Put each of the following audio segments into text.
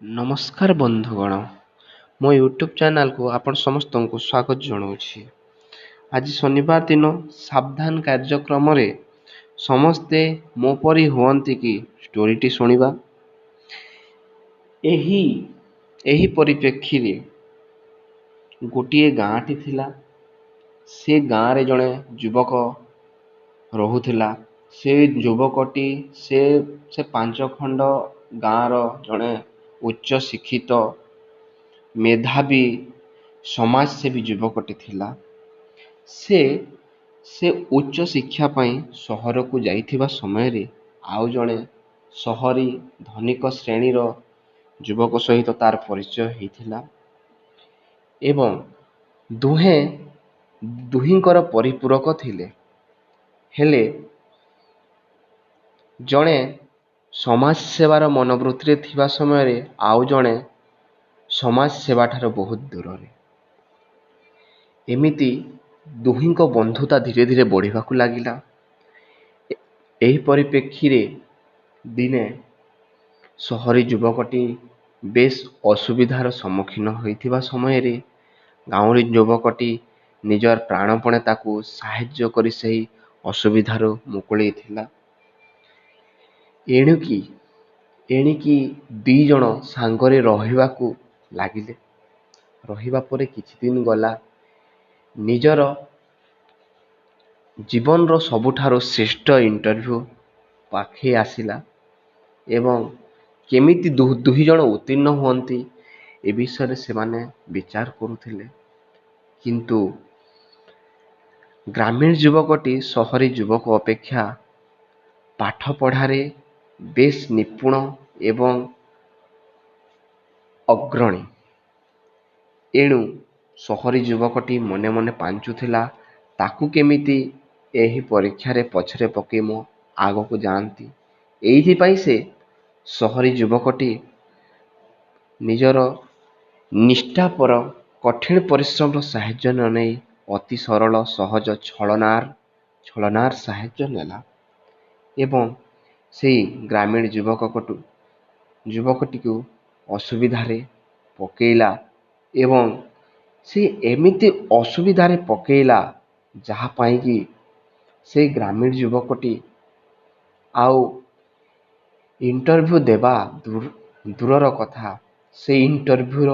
ନମସ୍କାର ବନ୍ଧୁଗଣ, ମୋ ୟୁଟ୍ୟୁବ୍ ଚ୍ୟାନେଲକୁ ଆପଣ ସମସ୍ତଙ୍କୁ ସ୍ୱାଗତ ଜଣାଉଛି। ଆଜି ଶନିବାର ଦିନ ସାବଧାନ କାର୍ଯ୍ୟକ୍ରମରେ ସମସ୍ତେ ମୋ ପରି ହୁଅନ୍ତି କି ଷ୍ଟୋରିଟି ଶୁଣିବା। ଏହି ପରିପ୍ରେକ୍ଷୀରେ ଗୋଟିଏ ଗାଁଟି ଥିଲା। ସେ ଗାଁରେ ଜଣେ ଯୁବକ ରହୁଥିଲା। ସେ ଯୁବକଟି ସେ ପାଞ୍ଚ ଖଣ୍ଡ ଗାଁର ଜଣେ ଉଚ୍ଚ ଶିକ୍ଷିତ ମେଧାବୀ ସମାଜସେବୀ ଯୁବକଟି ଥିଲା। ସେ ଉଚ୍ଚ ଶିକ୍ଷା ପାଇଁ ସହରକୁ ଯାଇଥିବା ସମୟରେ ଆଉ ଜଣେ ସହରୀ ଧନିକ ଶ୍ରେଣୀର ଯୁବକ ସହିତ ତାର ପରିଚୟ ହେଇଥିଲା ଏବଂ ଦୁହିଁଙ୍କର ପରିପୂରକ ଥିଲେ। ହେଲେ ଜଣେ ସମାଜ ସେବାର ମନୋବୃତ୍ତିରେ ଥିବା ସମୟରେ ଆଉ ଜଣେ ସମାଜ ସେବାଠାରୁ ବହୁତ ଦୂରରେ। ଏମିତି ଦୁହିଁଙ୍କ ବନ୍ଧୁତା ଧୀରେ ଧୀରେ ବଢ଼ିବାକୁ ଲାଗିଲା। ଏହି ପରିପ୍ରେକ୍ଷୀରେ ଦିନେ ସହରୀ ଯୁବକଟି ବେଶ ଅସୁବିଧାର ସମ୍ମୁଖୀନ ହୋଇଥିବା ସମୟରେ ଗାଉଁଲି ଯୁବକଟି ନିଜର ପ୍ରାଣପଣେ ତାକୁ ସାହାଯ୍ୟ କରି ସେହି ଅସୁବିଧାରୁ ମୁକୁଳେଇଥିଲା। ଏଣିକି ଦୁଇ ଜଣ ସାଙ୍ଗରେ ରହିବାକୁ ଲାଗିଲେ। ରହିବା ପରେ କିଛି ଦିନ ଗଲା। ନିଜର ଜୀବନର ସବୁଠାରୁ ଶ୍ରେଷ୍ଠ ଇଣ୍ଟରଭ୍ୟୁ ପାଖେଇ ଆସିଲା ଏବଂ କେମିତି ଦୁଇ ଜଣ ଉତ୍ତୀର୍ଣ୍ଣ ହୁଅନ୍ତି ଏ ବିଷୟରେ ସେମାନେ ବିଚାର କରୁଥିଲେ। କିନ୍ତୁ ଗ୍ରାମୀଣ ଯୁବକଟି ସହରୀ ଯୁବକ ଅପେକ୍ଷା ପାଠ ପଢ଼ାରେ ବେଶ ନିପୁଣ ଏବଂ ଅଗ୍ରଣୀ। ଏଣୁ ସହରୀ ଯୁବକଟି ମନେ ମନେ ପାଞ୍ଚୁଥିଲା, ତାକୁ କେମିତି ଏହି ପରୀକ୍ଷାରେ ପଛରେ ପକାଇ ମୁଁ ଆଗକୁ ଯାଆନ୍ତି। ଏଇଥିପାଇଁ ସେ ସହରୀ ଯୁବକଟି ନିଜର ନିଷ୍ଠାପର କଠିନ ପରିଶ୍ରମର ସାହାଯ୍ୟ ନ ନେଇ ଅତି ସରଳ ସହଜ ଛଳନାର ସାହାଯ୍ୟ ନେଲା ଏବଂ ସେଇ ଗ୍ରାମୀଣ ଯୁବକଟିକୁ ଅସୁବିଧାରେ ପକେଇଲା ଏବଂ ସେ ଏମିତି ଅସୁବିଧାରେ ପକେଇଲା ଯାହା ପାଇଁକି ସେଇ ଗ୍ରାମୀଣ ଯୁବକଟି ଆଉ ଇଣ୍ଟରଭ୍ୟୁ ଦେବା ଦୂରର କଥା, ସେ ଇଣ୍ଟରଭ୍ୟୁର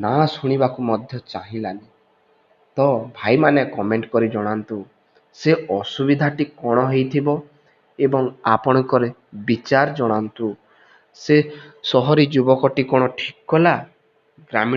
ନାଁ ଶୁଣିବାକୁ ମଧ୍ୟ ଚାହିଁଲାନି। ତ ଭାଇମାନେ କମେଣ୍ଟ କରି ଜଣାନ୍ତୁ ସେ ଅସୁବିଧାଟି କ'ଣ ହେଇଥିବ ଏବଂ ଆପଣଙ୍କର ବିଚାର ଜଣାନ୍ତୁ। ସେ ସହରୀ ଯୁବକଟି କ'ଣ ଠିକ୍ କଲା? ଗ୍ରାମୀଣ